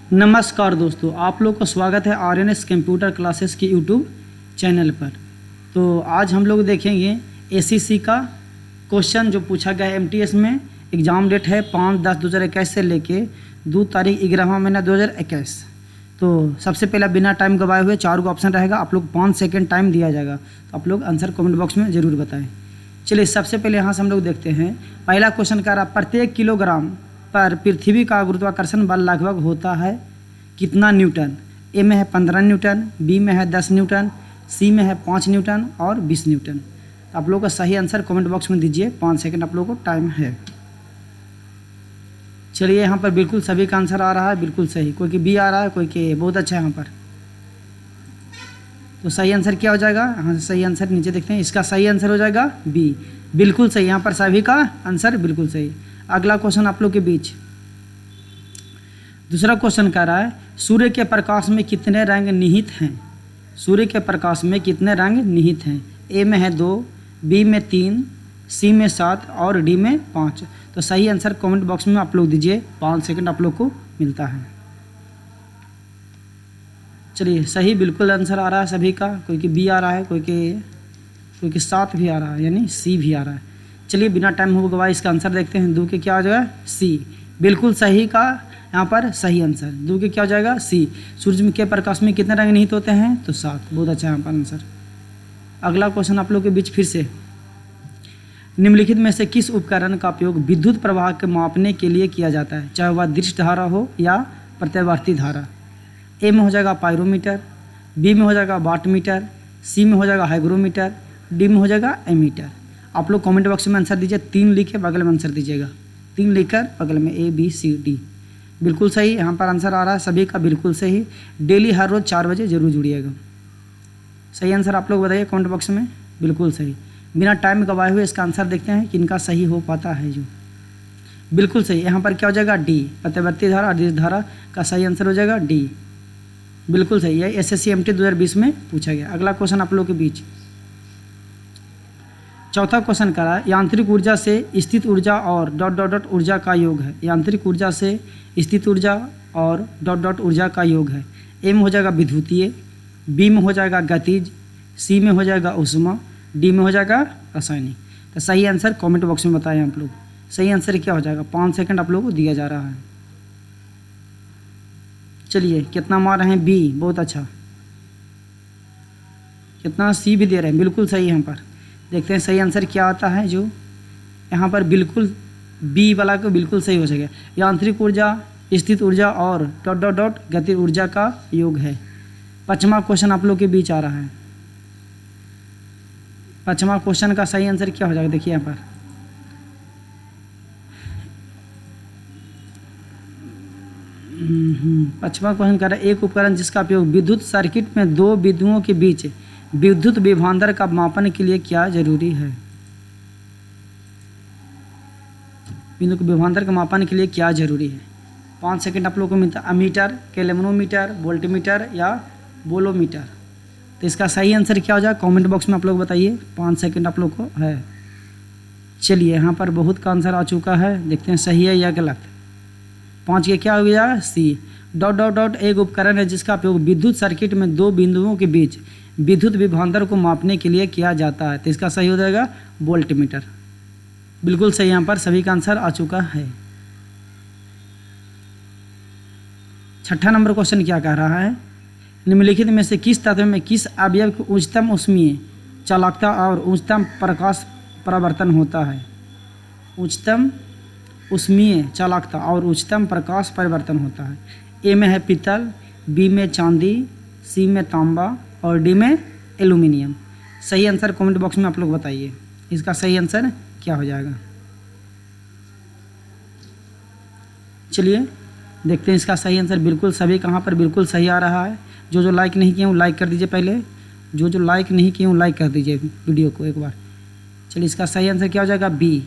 नमस्कार दोस्तों, आप लोग का स्वागत है आरएनएस कंप्यूटर क्लासेस की यूट्यूब चैनल पर। तो आज हम लोग देखेंगे एसईसी का क्वेश्चन जो पूछा गया है एमटीएस में। एग्ज़ाम डेट है 5/10/2021 से लेके 2 तारीख 11वां महीना 2021। तो सबसे पहले बिना टाइम गवाए हुए 4 को ऑप्शन रहेगा, आप लोग 5 सेकेंड टाइम दिया जाएगा, तो आप लोग आंसर कमेंट बॉक्स में ज़रूर बताएं। चलिए सबसे पहले यहाँ से हम लोग देखते हैं। पहला क्वेश्चन कह रहा प्रत्येक किलोग्राम पर पृथ्वी का गुरुत्वाकर्षण बल लगभग होता है कितना न्यूटन। ए में है 15 न्यूटन, बी में है 10 न्यूटन, सी में है 5 न्यूटन और 20 न्यूटन। आप लोगों का सही आंसर कमेंट बॉक्स में दीजिए। 5 सेकंड आप लोगों को टाइम है। चलिए यहाँ पर बिल्कुल सभी का आंसर आ रहा है, बिल्कुल सही। कोई कि बी आ रहा है, कोई कि बहुत अच्छा है यहाँ पर। तो सही आंसर क्या हो जाएगा? यहाँ से सही आंसर नीचे देखते हैं, इसका सही आंसर हो जाएगा बी, बिल्कुल सही। यहाँ पर सभी का आंसर बिल्कुल सही। अगला क्वेश्चन आप लोग के बीच दूसरा क्वेश्चन कह रहा है सूर्य के प्रकाश में कितने रंग निहित हैं। सूर्य के प्रकाश में कितने रंग निहित हैं। ए में है 2, बी में 3, सी में 7 और डी में 5। तो सही आंसर कमेंट बॉक्स में आप लोग दीजिए। 5 सेकंड आप लोग को मिलता है। चलिए सही बिल्कुल आंसर आ रहा है सभी का। कोई कि बी आ रहा है, कोई कि 7 भी आ रहा है, यानी सी भी आ रहा है। चलिए बिना टाइम हो गवाए इसका आंसर देखते हैं। 2 के क्या हो जाएगा? सी, बिल्कुल सही का यहाँ पर सही आंसर। 2 के क्या हो जाएगा? सी। सूर्य के प्रकाश में कितने रंग निहित होते हैं? तो 7। बहुत अच्छा यहाँ पर आंसर। अगला क्वेश्चन आप लोग के बीच फिर से। निम्नलिखित में से किस उपकरण का उपयोग विद्युत प्रवाह के मापने के लिए किया जाता है, चाहे वह दृष्ट धारा हो या प्रत्यावर्ती धारा। ए में हो जाएगा पायरोमीटर, बी में हो जाएगा वाट मीटर, सी में हो जाएगा हाइग्रोमीटर, डी में हो जाएगा एमीटर। आप लोग कमेंट बॉक्स में आंसर दीजिए। 3 लिखे बगल में आंसर दीजिएगा। 3 लिखकर बगल में ए बी सी डी। बिल्कुल सही यहाँ पर आंसर आ रहा है सभी का, बिल्कुल सही। डेली हर रोज़ 4 बजे जरूर जुड़िएगा। सही आंसर आप लोग बताइए कमेंट बॉक्स में। बिल्कुल सही। बिना टाइम गवाए हुए इसका आंसर देखते हैं कि इनका सही हो पाता है जो। बिल्कुल सही। यहाँ पर क्या हो जाएगा? डी, प्रत्यावर्ती धारा और दृष्ट धारा का सही आंसर हो जाएगा डी। बिल्कुल सही है। एसएससी एमटी 2020 में पूछा गया। अगला क्वेश्चन आप लोग के बीच चौथा क्वेश्चन करा है यांत्रिक ऊर्जा से स्थित ऊर्जा और ... ऊर्जा का योग है। यांत्रिक ऊर्जा से स्थित ऊर्जा और ... ऊर्जा का योग है। ए में हो जाएगा विद्युतीय, बी में हो जाएगा गतिज, सी में हो जाएगा ऊष्मा, डी में हो जाएगा रासायनिक। तो सही आंसर कमेंट बॉक्स में बताएं आप लोग। सही आंसर क्या हो जाएगा? 5 सेकंड आप लोग को दिया जा रहा है। चलिए कितना मार रहे हैं? बी, बहुत अच्छा। कितना? सी भी दे रहे हैं, बिल्कुल सही। यहाँ पर देखते हैं सही आंसर क्या आता है जो यहाँ पर बिल्कुल बी वाला को बिल्कुल सही हो सके। यांत्रिक ऊर्जा, स्थित ऊर्जा और ... गति ऊर्जा का योग है। 5वां क्वेश्चन आप लोग के बीच आ रहा है। 5वां क्वेश्चन का सही आंसर क्या हो जाएगा? देखिए यहाँ पर 5वां क्वेश्चन कर रहा है एक उपकरण जिसका उपयोग विद्युत सर्किट में 2 बिंदुओं के बीच विद्युत विभवांतर का मापन के लिए क्या जरूरी है। बिंदु के विभवांतर का मापन के लिए क्या जरूरी है? 5 सेकंड आप लोग को मिलता है। अमीटर, कैल्विनोमीटर, वोल्टमीटर या बोलोमीटर। तो इसका सही आंसर क्या हो जाएगा? कमेंट बॉक्स में आप लोग बताइए। 5 सेकंड आप लोग को है। चलिए यहाँ पर बहुत का आंसर आ चुका है, देखते हैं सही है या गलत। 5 के क्या हो गया? सी। ... एक उपकरण है जिसका उपयोग विद्युत सर्किट में 2 बिंदुओं के बीच विद्युत विभवांतर को मापने के लिए किया जाता है। तो इसका सही हो जाएगा वोल्टमीटर। बिल्कुल सही। यहाँ पर सभी का आंसर आ चुका है। 6ठा नंबर क्वेश्चन क्या कह रहा है निम्नलिखित में से किस तत्व में किस अवयव की उच्चतम ऊष्मीय चालकता और उच्चतम प्रकाश परिवर्तन होता है। उच्चतम ऊष्मीय चालकता और उच्चतम प्रकाश परिवर्तन होता है। ए में है पीतल, बी में चांदी, सी में तांबा और डी में एल्यूमिनियम। सही आंसर कमेंट बॉक्स में आप लोग बताइए। इसका सही आंसर क्या हो जाएगा? चलिए देखते हैं इसका सही आंसर। बिल्कुल सभी कहाँ पर बिल्कुल सही आ रहा है। जो लाइक नहीं किए वो लाइक कर दीजिए पहले। जो लाइक नहीं किए वो लाइक कर दीजिए वीडियो को एक बार। चलिए इसका सही आंसर क्या हो जाएगा? बी,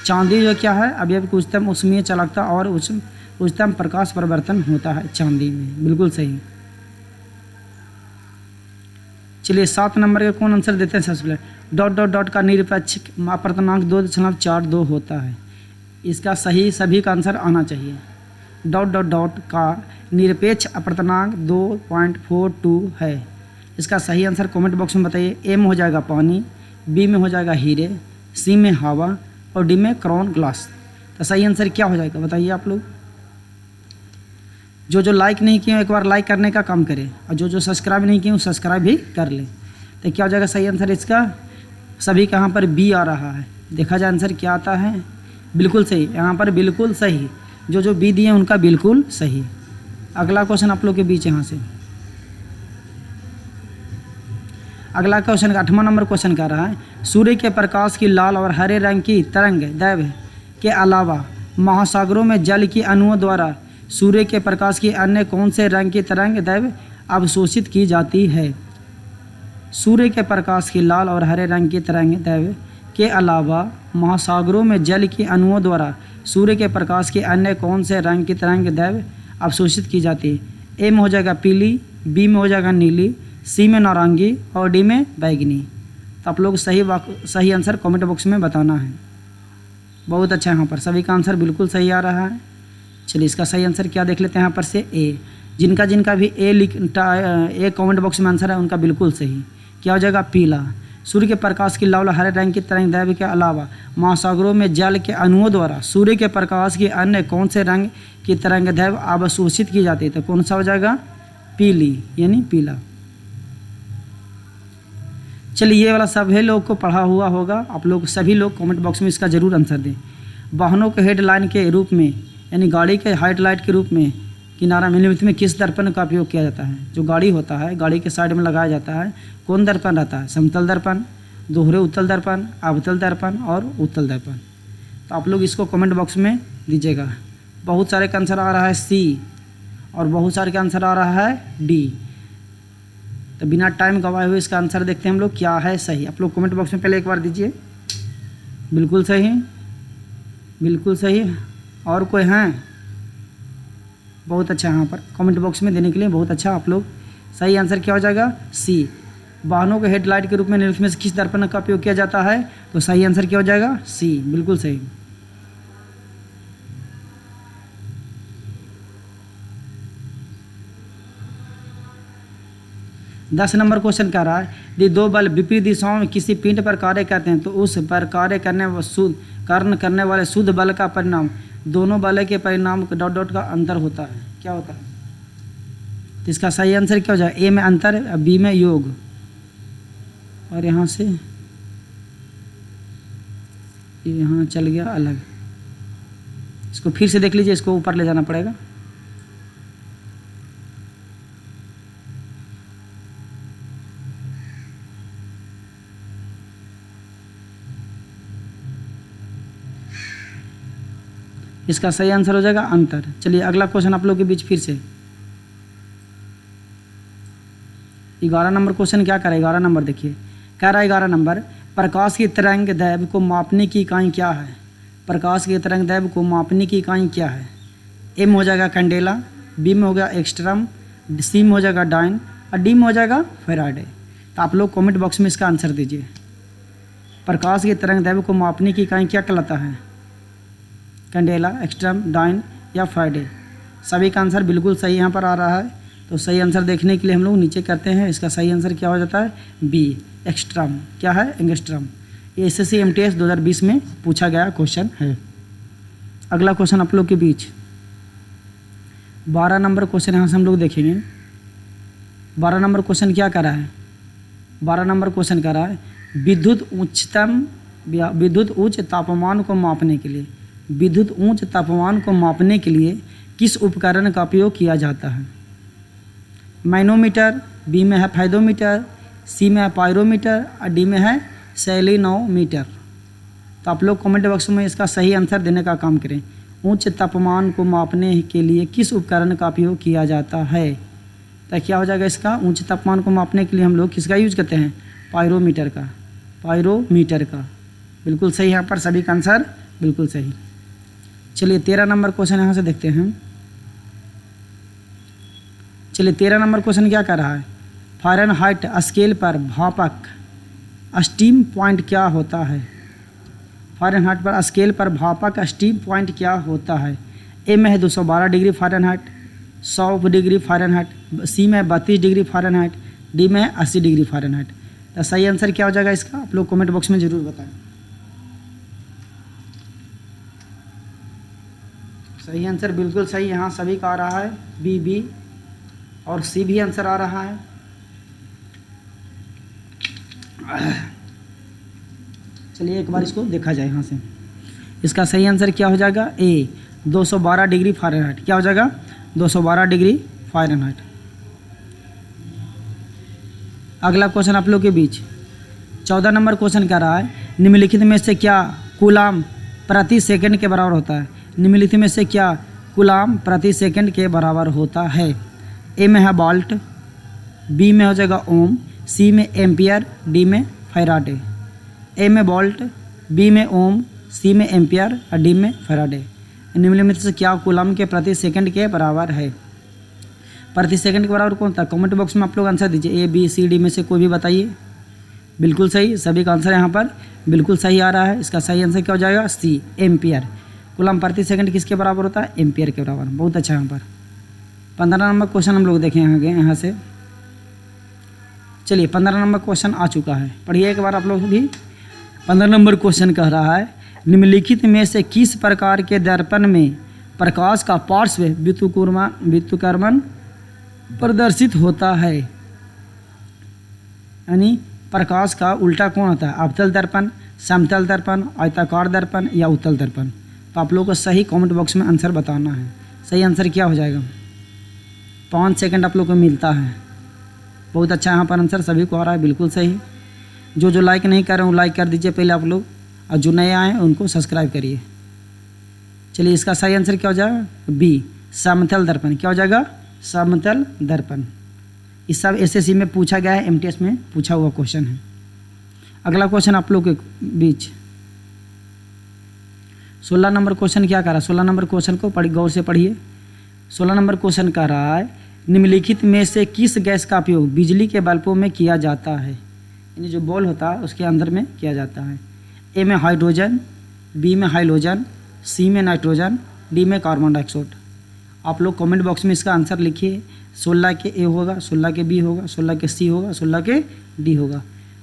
चांदी जो क्या है अवयव की उच्चतम ऊष्मीय चालकता और उच्चतम प्रकाश परिवर्तन होता है चांदी में। बिल्कुल सही। चलिए 7 नंबर का कौन आंसर देते हैं? सबसे पहले ... का निरपेक्ष अपर्तनांक 2.42 होता है। इसका सही सभी का आंसर आना चाहिए। ... का निरपेक्ष अपर्तनांक 2.42 है। इसका सही आंसर कमेंट बॉक्स में बताइए। ए में हो जाएगा पानी, बी में हो जाएगा हीरे, सी में हवा और डी में क्राउन ग्लास। तो सही आंसर क्या हो जाएगा बताइए आप लोग। जो लाइक नहीं किए एक बार लाइक करने का काम करें, और जो सब्सक्राइब नहीं किए वो सब्सक्राइब भी कर लें। तो क्या हो जाएगा सही आंसर इसका? सभी का यहाँ पर बी आ रहा है। देखा जाए आंसर क्या आता है। बिल्कुल सही, यहाँ पर बिल्कुल सही। जो बी दिए उनका बिल्कुल सही। अगला क्वेश्चन आप लोग के बीच यहाँ से। अगला क्वेश्चन 8वां नंबर क्वेश्चन कर रहा है, सूर्य के प्रकाश की लाल और हरे रंग की तरंग दैव के अलावा महासागरों में जल की अणुओं द्वारा सूर्य के प्रकाश की अन्य कौन से रंग की तरंग दैव अवशोषित की जाती है? सूर्य के प्रकाश की लाल और हरे रंग की तरंग दैव के अलावा महासागरों में जल की अणुओं द्वारा सूर्य के प्रकाश के अन्य कौन से रंग की तरंग दैव अवशोषित की जाती है? ए में हो जाएगा पीली, बी में हो जाएगा नीली, सी में नारंगी और डी में बैगनी। तो आप लोग सही आंसर कमेंट बॉक्स में बताना है। बहुत अच्छा, यहाँ पर सभी का आंसर बिल्कुल सही आ रहा है। चलिए इसका सही आंसर क्या देख लेते हैं यहाँ पर से। ए, जिनका भी ए कमेंट बॉक्स में आंसर है उनका बिल्कुल सही। क्या हो जाएगा? पीला। सूर्य के प्रकाश की लाल हरे रंग की तरंग दैव के अलावा महासागरों में जल के अणुओं द्वारा सूर्य के प्रकाश की अन्य कौन से रंग की तरंग दैव अवशोषित की जाती है? तो कौन सा हो जाएगा? पीली, यानी पीला। चलिए ये वाला सभी लोग को पढ़ा हुआ होगा। आप लोग सभी लोग कमेंट बॉक्स में इसका ज़रूर आंसर दें। वाहनों के हेडलाइन के रूप में यानी गाड़ी के हेडलाइट के रूप में किनारा मिलीमीटर में किस दर्पण का उपयोग किया जाता है? जो गाड़ी होता है गाड़ी के साइड में लगाया जाता है कौन दर्पण रहता है? समतल दर्पण, दोहरे उत्तल दर्पण, अवतल दर्पण और उत्तल दर्पण। तो आप लोग इसको कमेंट बॉक्स में दीजिएगा। बहुत सारे का आंसर आ रहा है सी और बहुत सारे का आंसर आ रहा है डी। तो बिना टाइम गवाए हुए इसका आंसर देखते हैं हम लोग क्या है सही। आप लोग कमेंट बॉक्स में पहले एक बार दीजिए। बिल्कुल सही, बिल्कुल सही। और कोई हैं? बहुत अच्छा, यहाँ पर कमेंट बॉक्स में देने के लिए बहुत अच्छा। आप लोग सही आंसर क्या हो जाएगा? सी। वाहनों के हेडलाइट के रूप में निम्नलिखित में से किस दर्पण का उपयोग किया जाता है? तो सही आंसर क्या हो जाएगा? सी, बिल्कुल सही। दस नंबर क्वेश्चन कह रहा है, यदि दो बल विपरीत दिशाओं में किसी पिंड पर कार्य करते हैं तो उस पर कार्य करने वाले शुद्ध बल का परिणाम दोनों बल के परिणाम डॉट डॉट का अंतर होता है। क्या होता है? तो इसका सही आंसर क्या हो जाएगा? ए में अंतर, बी में योग और यहाँ से यहाँ चल गया अलग। इसको फिर से देख लीजिए, इसको ऊपर ले जाना पड़ेगा। इसका सही आंसर हो जाएगा अंतर। चलिए अगला क्वेश्चन आप लोग के बीच फिर से। 11 नंबर क्वेश्चन क्या करें? 11 नंबर देखिए, कह रहा है 11 नंबर, प्रकाश की तरंग दैर्घ्य को मापने की इकाई क्या है? प्रकाश की तरंग दैर्घ्य को मापने की इकाई क्या है? ए में हो जाएगा कैंडेला, बी में हो गया एक्स्ट्रम, सी में हो जाएगा डाइन और डी में हो जाएगा फेराडे। तो आप लोग कमेंट बॉक्स में इसका आंसर दीजिए। प्रकाश की तरंग दैर्घ्य को मापने की इकाई क्या कहलाता है? कैंडेला, एक्स्ट्रम, डाइन या फ्राइडे। सभी का आंसर बिल्कुल सही यहाँ पर आ रहा है। तो सही आंसर देखने के लिए हम लोग नीचे करते हैं। इसका सही आंसर क्या हो जाता है? बी, एक्स्ट्रम। क्या है? एंगस्ट्रम। ये SSC MTS 2020 में पूछा गया क्वेश्चन है। अगला क्वेश्चन आप लोग के बीच 12 नंबर क्वेश्चन यहाँ से हम लोग देखेंगे। 12 नंबर क्वेश्चन क्या कर रहा है? 12 नंबर क्वेश्चन कर रहा है, विद्युत उच्च तापमान को मापने के लिए किस उपकरण का उपयोग किया जाता है? मैनोमीटर, बी में है फाइडोमीटर, सी में है पायरोमीटर और डी में है सेलेनोमीटर। तो आप लोग कमेंट बॉक्स में इसका सही आंसर देने का काम करें। उच्च तापमान को मापने के लिए किस उपकरण का उपयोग किया जाता है? तो क्या हो जाएगा इसका? उच्च तापमान को मापने के लिए हम लोग किसका यूज करते हैं? पायरोमीटर का। बिल्कुल सही, यहाँ पर सभी का आंसर बिल्कुल सही। चलिए 13 नंबर क्वेश्चन यहाँ से देखते हैं। चलिए 13 नंबर क्वेश्चन क्या कर रहा है? फ़ारेनहाइट स्केल पर भापक स्टीम पॉइंट क्या होता है? फ़ारेनहाइट पर स्केल पर भापक स्टीम पॉइंट क्या होता है? ए में है 212 डिग्री फ़ारेनहाइट, 100 डिग्री फ़ारेनहाइट, सी में 32 डिग्री फ़ारेनहाइट, डी में 80 डिग्री फ़ारेनहाइट। तो सही आंसर क्या हो जाएगा इसका, आप लोग कमेंट बॉक्स में ज़रूर बताएं। सही आंसर बिल्कुल सही यहाँ सभी का आ रहा है, बी और सी भी आंसर आ रहा है। चलिए एक बार इसको देखा जाए यहाँ से। इसका सही आंसर क्या हो जाएगा, ए 212 डिग्री फ़ारेनहाइट। क्या हो जाएगा, 212 डिग्री फ़ारेनहाइट। अगला क्वेश्चन आप लोग के बीच 14 नंबर क्वेश्चन कह रहा है, निम्नलिखित में से क्या कूलाम प्रति सेकंड के बराबर होता है। निम्नलिखित में से क्या कूलाम प्रति सेकंड के बराबर होता है। ए में है वोल्ट, बी में हो जाएगा ओम, सी में एम्पियर, डी में फैराडे। ए में वोल्ट, बी में ओम, सी में एम्पियर और डी में फैराडे। निम्नलिखित में से क्या कूलाम के प्रति सेकंड के बराबर है। प्रति सेकंड के बराबर कौन था, कमेंट बॉक्स में आप लोग आंसर दीजिए। ए बी सी डी में से कोई भी बताइए। बिल्कुल सही, सभी का आंसर यहाँ पर बिल्कुल सही आ रहा है। इसका सही आंसर क्या हो जाएगा, सी एम्पियर। कूलाम प्रति सेकंड किसके बराबर होता है, एम्पियर के बराबर। बहुत अच्छा। यहाँ पर 15 नंबर क्वेश्चन हम लोग देखें यहाँ से। चलिए 15 नंबर क्वेश्चन आ चुका है, पढ़िए एक बार आप लोग भी। 15 नंबर क्वेश्चन कह रहा है, निम्नलिखित में से किस प्रकार के दर्पण में प्रकाश का पार्श्व व्युत्क्रमण प्रदर्शित होता है। यानी प्रकाश का उल्टा कौन होता है, अवतल दर्पण, समतल दर्पण, आयताकार दर्पण या उत्तल दर्पण। तो आप लोगों को सही कमेंट बॉक्स में आंसर बताना है। सही आंसर क्या हो जाएगा, 5 सेकंड आप लोग को मिलता है। बहुत अच्छा यहाँ पर आंसर सभी को आ रहा है, बिल्कुल सही। जो लाइक नहीं कर रहे हैं वो लाइक कर दीजिए पहले आप लोग, और जो नए आए हैं उनको सब्सक्राइब करिए। चलिए इसका सही आंसर क्या हो जाएगा, बी समतल दर्पण। क्या हो जाएगा, समतल दर्पण। इस सब एसएससी में पूछा गया है, एमटीएस में पूछा हुआ क्वेश्चन है। अगला क्वेश्चन आप लोग के बीच 16 नंबर क्वेश्चन क्या कर रहा है। 16 नंबर क्वेश्चन को गौर से पढ़िए। 16 नंबर क्वेश्चन कह रहा है, निम्नलिखित में से किस गैस का उपयोग बिजली के बल्बों में किया जाता है। यानी जो बॉल होता है उसके अंदर में किया जाता है। ए में हाइड्रोजन, बी में हाइलोजन, सी में नाइट्रोजन, डी में कार्बन डाइऑक्साइड। आप लोग कमेंट बॉक्स में इसका आंसर लिखिए। 16 के ए होगा, 16 के बी होगा, 16 के सी होगा, 16 के डी होगा।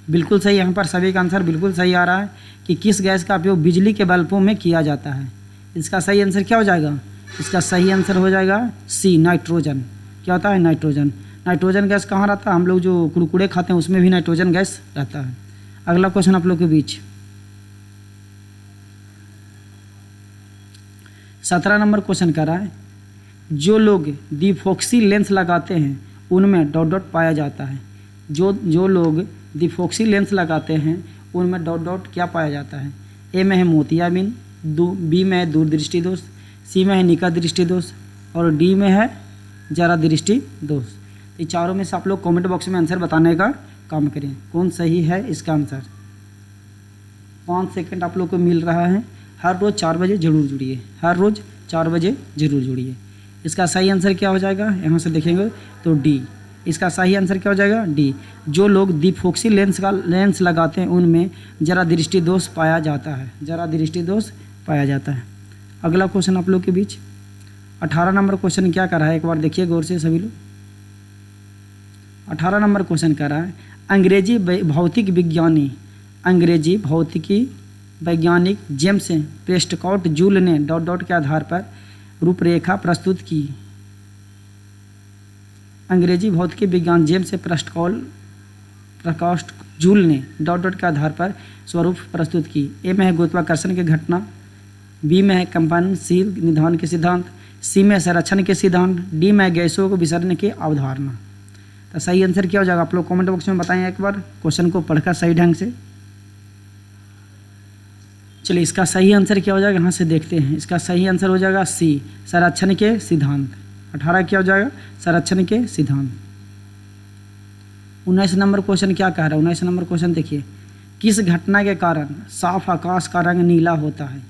बिल्कुल सही, यहाँ पर सभी का आंसर बिल्कुल सही आ रहा है कि किस गैस का उपयोग बिजली के बल्बों में किया जाता है। इसका सही आंसर क्या हो जाएगा, इसका सही आंसर हो जाएगा सी नाइट्रोजन। क्या होता है, नाइट्रोजन। नाइट्रोजन गैस कहाँ रहता है, हम लोग जो कुरकुरे खाते हैं उसमें भी नाइट्रोजन गैस रहता है। अगला क्वेश्चन आप लोग के बीच 17 नंबर क्वेश्चन कर रहा है, जो लोग डिफॉक्सी लेंस लगाते हैं उनमें डॉट डॉट पाया जाता है। जो लोग डिफॉक्सी लेंस लगाते हैं उनमें डॉट डॉट क्या पाया जाता है। ए में है मोतियाबिंद, बी में है दूरदृष्टि दोष, सी में है निकट दृष्टि दोष और डी में है जरा दृष्टि दोष। ये चारों में से आप लोग कमेंट बॉक्स में आंसर बताने का काम करें, कौन सही है इसका आंसर। 5 सेकंड आप लोग को मिल रहा है। हर रोज़ 4 बजे जरूर जुड़िए, हर रोज़ 4 बजे जरूर जुड़िए। इसका सही आंसर क्या हो जाएगा, यहाँ से देखेंगे तो डी। इसका सही आंसर क्या हो जाएगा, डी। जो लोग डिफॉक्सी लेंस लगाते हैं उनमें जरा दृष्टि दोष पाया जाता है, जरा दृष्टि दोष पाया जाता है। अगला क्वेश्चन आप लोग के बीच 18 नंबर क्वेश्चन क्या कर रहा है, एक बार देखिए गौर से सभी लोग। 18 नंबर क्वेश्चन कर रहा है, अंग्रेजी भौतिकी वैज्ञानिक जेम्स प्रेस्टकॉट जूल ने डॉट डॉट के आधार पर रूपरेखा प्रस्तुत की। अंग्रेजी भौतिकी विज्ञान जेम्स प्रेस्टकॉट जूल ने डॉट डॉट के आधार पर स्वरूप प्रस्तुत की। ए में है गुरुत्वाकर्षण की घटना, बी में है कंपनशील निधान के सिद्धांत, सी में संरक्षण के सिद्धांत, डी में गैसों को विसर्जन की अवधारणा। तो सही आंसर क्या हो जाएगा, आप लोग कमेंट बॉक्स में बताएं एक बार क्वेश्चन को पढ़कर सही ढंग से। चलिए इसका सही आंसर क्या हो जाएगा, यहाँ से देखते हैं। इसका सही आंसर हो जाएगा सी संरक्षण के सिद्धांत। 18 क्या हो जाएगा, संरक्षण के सिद्धांत। 19 नंबर क्वेश्चन क्या कह रहा है, 19 नंबर क्वेश्चन देखिए, किस घटना के कारण साफ आकाश का रंग नीला होता है।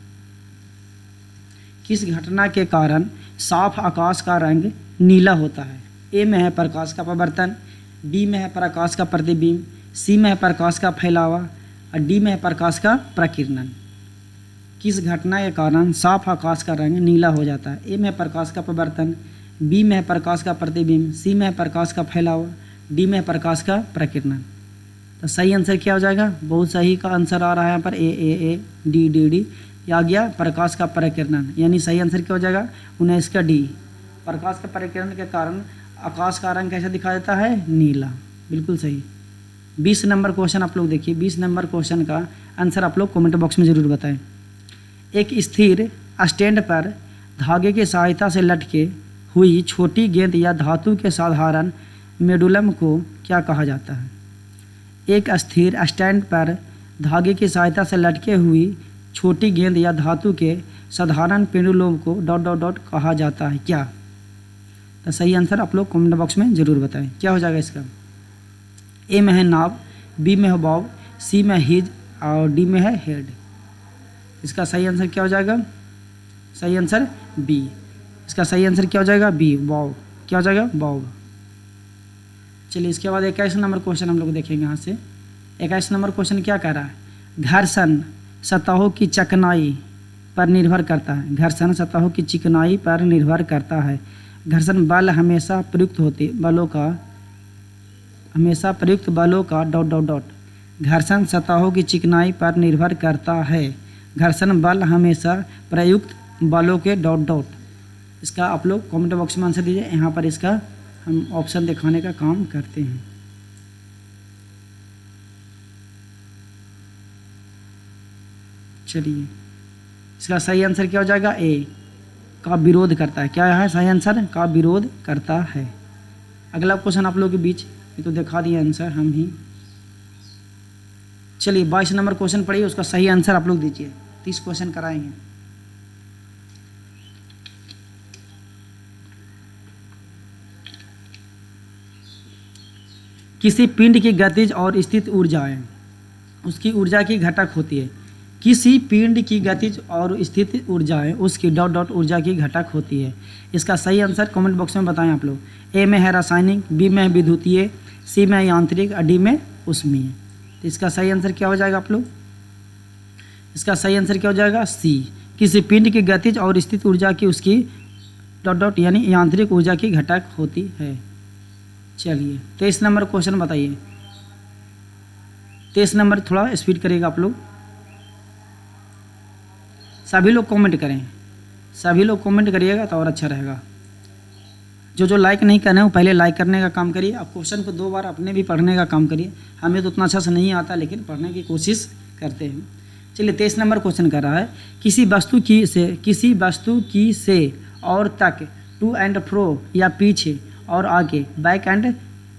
किस घटना के कारण साफ आकाश का रंग नीला होता है। ए में है प्रकाश का परावर्तन, बी में है प्रकाश का प्रतिबिंब, सी में है प्रकाश का फैलावा और डी में है प्रकाश का प्रकीर्णन। किस घटना के कारण साफ आकाश का रंग नीला हो जाता है। ए में प्रकाश का परावर्तन, बी में है प्रकाश का प्रतिबिंब, सी में है प्रकाश का फैलाव, डी में है प्रकाश का प्रकीर्णन। तो सही आंसर क्या हो जाएगा? बहुत सही का आंसर आ रहा है यहाँ पर ए, डी डी डी, ये आ गया प्रकाश का प्रकीर्णन, यानी सही आंसर क्या हो जाएगा? 19 का डी। प्रकाश का प्रकीर्णन के कारण आकाश का रंग कैसा दिखा देता है? नीला। बिल्कुल सही। 20 नंबर क्वेश्चन आप लोग देखिए, 20 नंबर क्वेश्चन का आंसर आप लोग कमेंट बॉक्स में ज़रूर बताएं। एक स्थिर स्टैंड पर धागे की सहायता से लटके हुई छोटी गेंद या धातु के साधारण मेडुलम को क्या कहा जाता है? एक स्थिर स्टैंड पर धागे की सहायता से लटके हुई छोटी गेंद या धातु के साधारण pendulum co dot dot dot कहा जाता है क्या? तो सही आंसर आप लोग कमेंट बॉक्स में ज़रूर बताएं। क्या हो जाएगा इसका? ए में है नाव, बी में है बॉब, सी में हिज और डी में है हेड। इसका सही आंसर क्या हो जाएगा? सही आंसर बी। इसका सही आंसर क्या हो जाएगा? B, Bob. क्या हो जाएगा? बॉब। चलिए इसके बाद 21 नंबर क्वेश्चन हम लोग देखेंगे यहाँ से। 21 नंबर क्वेश्चन क्या कह रहा है? घर्षण सतहों की चिकनाई पर निर्भर करता है। घर्षण सतहों की चिकनाई पर निर्भर करता है। घर्षण बल हमेशा प्रयुक्त बलों का डॉट डॉट डॉट। घर्षण सतहों की चिकनाई पर निर्भर करता है। घर्षण बल हमेशा प्रयुक्त बलों के डॉट डॉट। इसका आप लोग कमेंट बॉक्स में आंसर दीजिए। यहाँ पर इसका हम ऑप्शन दिखाने का काम करते हैं। चलिए इसका सही आंसर क्या हो जाएगा? ए का विरोध करता है। क्या है सही आंसर? का विरोध करता है। अगला क्वेश्चन आप लोगों के बीच ये तो दिखा दिए आंसर हम ही। चलिए 22 नंबर क्वेश्चन पढ़िए, उसका सही आंसर आप लोग दीजिए। 30 क्वेश्चन कराएंगे। किसी पिंड की गतिज और स्थित ऊर्जाएं उसकी ऊर्जा की घटक होती है। किसी पिंड की गतिज और स्थित ऊर्जाएं उसकी डॉट डॉट ऊर्जा की घटक होती है। इसका सही आंसर कमेंट बॉक्स में बताएं आप लोग। ए में है रासायनिक, बी में है विद्युतीय, सी में है यांत्रिक और डी में ऊष्मीय। तो इसका सही आंसर क्या हो जाएगा आप लोग? इसका सही आंसर क्या हो जाएगा? सी। किसी पिंड की गतिज और स्थित ऊर्जा की उसकी डॉट डॉट यानी यांत्रिक ऊर्जा की घटक होती है। चलिए 23 नंबर क्वेश्चन बताइए। 23 नंबर थोड़ा स्पीड करिएगा आप लोग। सभी लोग कमेंट करें, सभी लोग कमेंट करिएगा तो और अच्छा रहेगा। जो लाइक नहीं कर रहे हैं वो पहले लाइक करने का काम करिए। आप क्वेश्चन को 2 बार अपने भी पढ़ने का काम करिए। हमें तो उतना अच्छा से नहीं आता लेकिन पढ़ने की कोशिश करते हैं। चलिए 23 नंबर क्वेश्चन कर रहा है। किसी वस्तु की से और तक टू एंड फ्रो या पीछे और आगे बैक एंड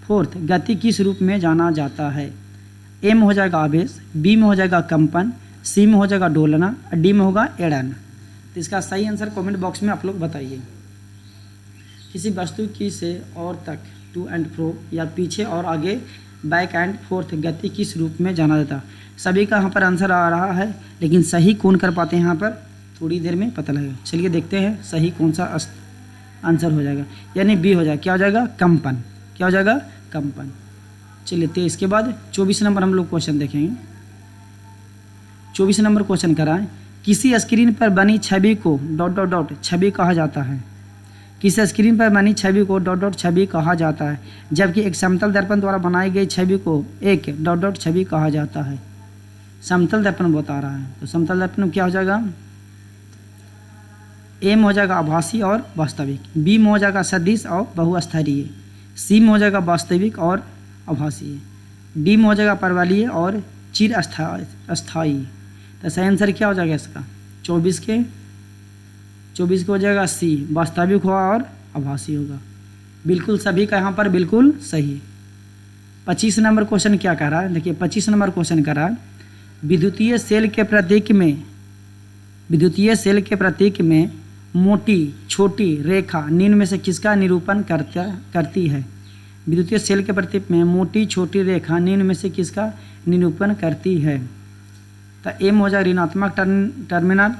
फोर्थ गति किस रूप में जाना जाता है? ए में हो जाएगा आवेश, बी में हो जाएगा कंपन, सी में हो जाएगा डोलना, डी में होगा एड़न। तो इसका सही आंसर कमेंट बॉक्स में आप लोग बताइए। किसी वस्तु की से और तक टू एंड फ्रो या पीछे और आगे बैक एंड फोर्थ गति किस रूप में जाना जाता है? सभी का यहाँ पर आंसर आ रहा है लेकिन सही कौन कर पाते हैं यहाँ पर थोड़ी देर में पता लगेगा। चलिए देखते हैं सही कौन सा आंसर हो जाएगा, यानी बी हो जाएगा। क्या हो जाएगा? कंपन। क्या हो जाएगा? कंपन। चलिए 23 के बाद 24 नंबर हम लोग क्वेश्चन देखेंगे। 24 नंबर क्वेश्चन कराएं। किसी स्क्रीन पर बनी छवि को डॉट डॉट डॉट छवि कहा जाता है। किसी स्क्रीन पर बनी छवि को डॉट डॉट छवि कहा जाता है, जबकि एक समतल दर्पण द्वारा बनाई गई छवि को एक डॉट डॉट छवि कहा जाता है। समतल दर्पण बता रहा है तो समतल दर्पण क्या हो जाएगा? ए में हो जाएगा आभासी और वास्तविक, बी में हो जाएगा सदिश और बहुस्तरीय, सी में हो जाएगा वास्तविक और आभासी, डी में हो जाएगा परवलयीय और चिर अस्थायी। तो सही आंसर क्या हो जाएगा इसका? 24 के हो जाएगा सी, वास्तविक होगा और आभासी होगा। बिल्कुल सभी का यहाँ पर बिल्कुल सही। 25 नंबर क्वेश्चन क्या कह रहा है? देखिए 25 नंबर क्वेश्चन कह रहा है विद्युतीय सेल के प्रतीक में मोटी छोटी रेखा निम्न में से किसका निरूपण करती है? विद्युतीय सेल के प्रतीक में मोटी छोटी रेखा निम्न में से किसका निरूपण करती है? तो ए में हो जाएगा ऋणात्मक टर्मिनल,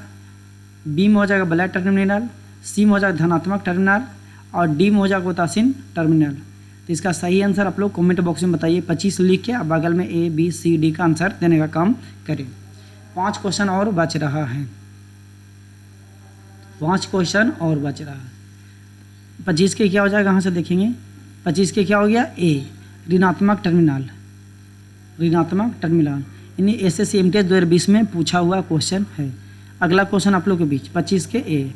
बी में हो जाएगा ब्लैक टर्मिनल, सी में हो जाएगा धनात्मक टर्मिनल और डी में हो जाएगा उदासीन टर्मिनल। तो इसका सही आंसर आप लोग कमेंट बॉक्स में बताइए। 25 लिख के अब बगल में ए बी सी डी का आंसर देने का काम करें। 5 क्वेश्चन और बच रहा है। 25 के क्या हो जाएगा, कहाँ से देखेंगे, 25 के क्या हो गया ए, ऋणात्मक टर्मिनल, ऋणात्मक टर्मिनल, यानी SSC MTS 2020 में पूछा हुआ क्वेश्चन है। अगला क्वेश्चन आप लोग के बीच 25 के ए।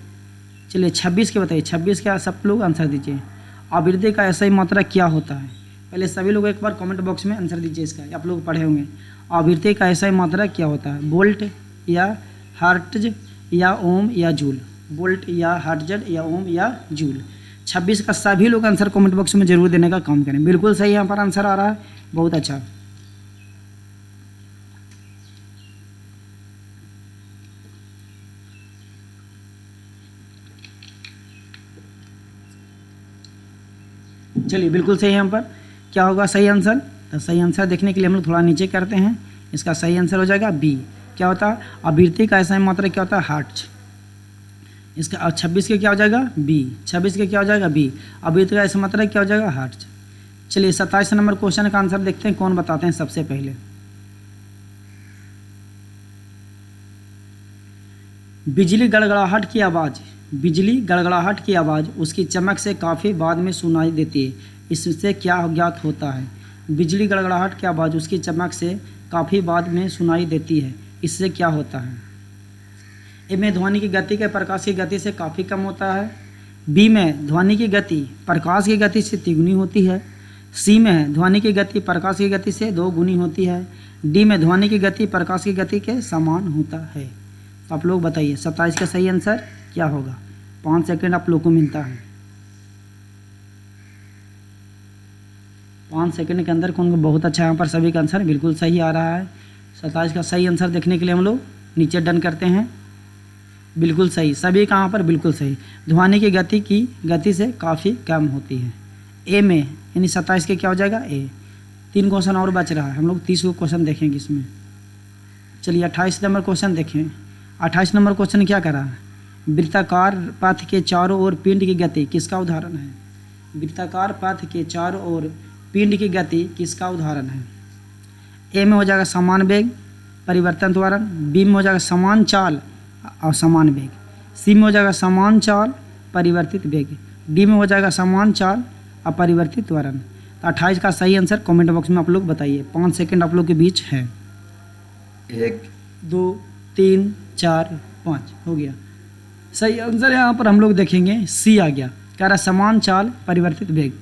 चलिए 26 के बताइए, 26 का सब लोग आंसर दीजिए। आवृत्ति का ऐसा ही मात्रा क्या होता है, पहले सभी लोग एक बार कमेंट बॉक्स में आंसर दीजिए इसका, आप लोग पढ़े होंगे। आवृत्ति का ऐसा ही मात्रा क्या होता है, वोल्ट या हर्ट्ज या ओम या जूल, वोल्ट या हर्ट्ज या ओम या जूल। 26 का सभी लोग आंसर कमेंट बॉक्स में जरूर देने का काम करें। बिल्कुल सही यहाँ पर आंसर आ रहा है, बहुत अच्छा। चलिए बिल्कुल सही, यहाँ पर क्या होगा सही आंसर। तो सही आंसर देखने के लिए हम लोग थोड़ा नीचे करते हैं, इसका सही आंसर हो जाएगा बी। क्या होता है, आवृत्ति का ऐसा ही मात्रा क्या होता है, हर्ट्ज। इसका 26 के क्या हो जाएगा बी, 26 के क्या हो जाएगा बी, आवृत्ति का ऐसा मात्रा क्या हो जाएगा हर्ट्ज। चलिए 27 नंबर क्वेश्चन का आंसर देखते हैं, कौन बताते हैं सबसे पहले। बिजली गड़गड़ाहट की आवाज़, बिजली गड़गड़ाहट की आवाज़ उसकी चमक से काफ़ी बाद में सुनाई देती है, इससे क्या ज्ञात होता है। बिजली गड़गड़ाहट की आवाज़ उसकी चमक से काफ़ी बाद में सुनाई देती है, इससे क्या होता है। ए में ध्वनि की गति के प्रकाश की गति से काफ़ी कम होता है। बी में ध्वनि की गति प्रकाश की गति से 3 गुनी होती है। सी में ध्वनि की गति प्रकाश की गति से 2 गुनी होती है। डी में ध्वनि की गति प्रकाश की गति के समान होता है। आप लोग बताइए 27 का सही आंसर क्या होगा। 5 सेकंड आप लोग को मिलता है। 5 सेकंड के अंदर कौन बहुत अच्छा यहाँ पर सभी का आंसर बिल्कुल सही आ रहा है। 27 का सही आंसर देखने के लिए हम लोग नीचे डन करते हैं। बिल्कुल सही, सभी कहाँ पर बिल्कुल सही। ध्वनि की गति से काफ़ी कम होती है। ए में यानी 27 के क्या हो जाएगा ए। 3 क्वेश्चन और बच रहा है, हम लोग 30 क्वेश्चन देखेंगे इसमें। चलिए 28 नंबर क्वेश्चन देखें। 28 नंबर क्वेश्चन क्या कर रहा है, वृत्ताकार पथ के चारों ओर पिंड की गति किसका उदाहरण है। वृत्ताकार पथ के चारों ओर पिंड की गति किसका उदाहरण है। ए में हो जाएगा समान वेग परिवर्तन त्वरण, बी में हो जाएगा समान चाल और समान वेग, सी में हो जाएगा समान चाल परिवर्तित वेग, डी में हो जाएगा समान चाल अपरिवर्तित त्वरण। तो 28 का सही आंसर कमेंट बॉक्स में आप लोग बताइए। 5 सेकंड आप लोग के बीच है। 1 2 3 4 5 हो गया। सही आंसर यहाँ पर हम लोग देखेंगे सी आ गया, कह रहा समान चाल परिवर्तित वेग।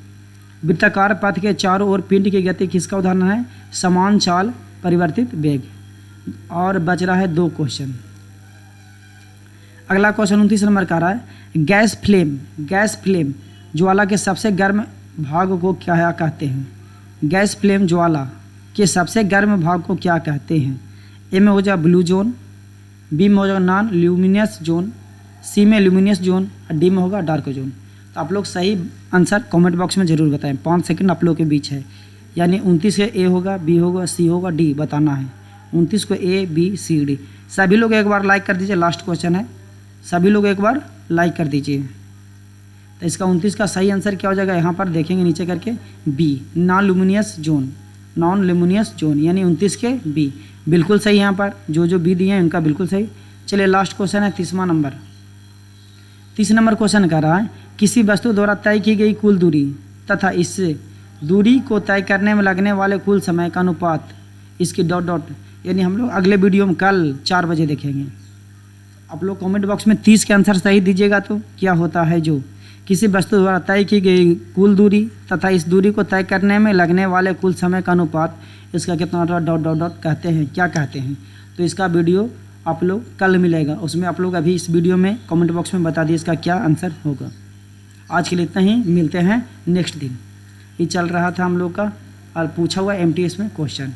वृत्ताकार पथ के चारों ओर पिंड की गति किसका उदाहरण है, समान चाल परिवर्तित वेग। और बच रहा है 2 क्वेश्चन। अगला क्वेश्चन 29 नंबर का रहा है, गैस फ्लेम ज्वाला के सबसे गर्म भाग को क्या कहते हैं। गैस फ्लेम ज्वाला के सबसे गर्म भाग को क्या कहते हैं। ए में हो जाएगा ब्लू जोन, बी में हो जाएगा नॉन ल्यूमिनियस जोन, सी में ल्यूमिनियस जोन और डी में होगा डार्क जोन। तो आप लोग सही आंसर कमेंट बॉक्स में ज़रूर बताएं। 5 सेकंड आप लोग के बीच है, यानी 29 के ए होगा, बी होगा, सी होगा, डी बताना है। 29 को ए बी सी डी। सभी लोग एक बार लाइक कर दीजिए, लास्ट क्वेश्चन है, सभी लोग एक बार लाइक कर दीजिए। तो इसका 29 का सही आंसर क्या हो जाएगा, यहाँ पर देखेंगे नीचे करके बी नॉन ल्यूमिनियस जोन, यानी 29 के बी बिल्कुल सही। यहाँ पर जो बी दिए हैं उनका बिल्कुल सही। चलिए लास्ट क्वेश्चन है 30वां नंबर। 30 नंबर क्वेश्चन कर रहा है, किसी वस्तु द्वारा तय की गई कुल दूरी तथा इससे दूरी को तय करने में लगने वाले कुल समय का अनुपात इसकी डॉट यानी हम लोग अगले वीडियो में कल 4 बजे देखेंगे। आप लोग कमेंट बॉक्स में 30 के आंसर सही दीजिएगा। तो क्या होता है, जो किसी वस्तु द्वारा तय की गई कुल दूरी तथा इस दूरी को तय करने में लगने वाले कुल समय का अनुपात इसका कितना डॉट कहते हैं, क्या कहते हैं। तो इसका वीडियो आप लोग कल मिलेगा, उसमें आप लोग अभी इस वीडियो में कमेंट बॉक्स में बता दिए इसका क्या आंसर होगा। आज के लिए इतना ही, मिलते हैं नेक्स्ट दिन। ये चल रहा था हम लोग का और पूछा हुआ MTS में क्वेश्चन।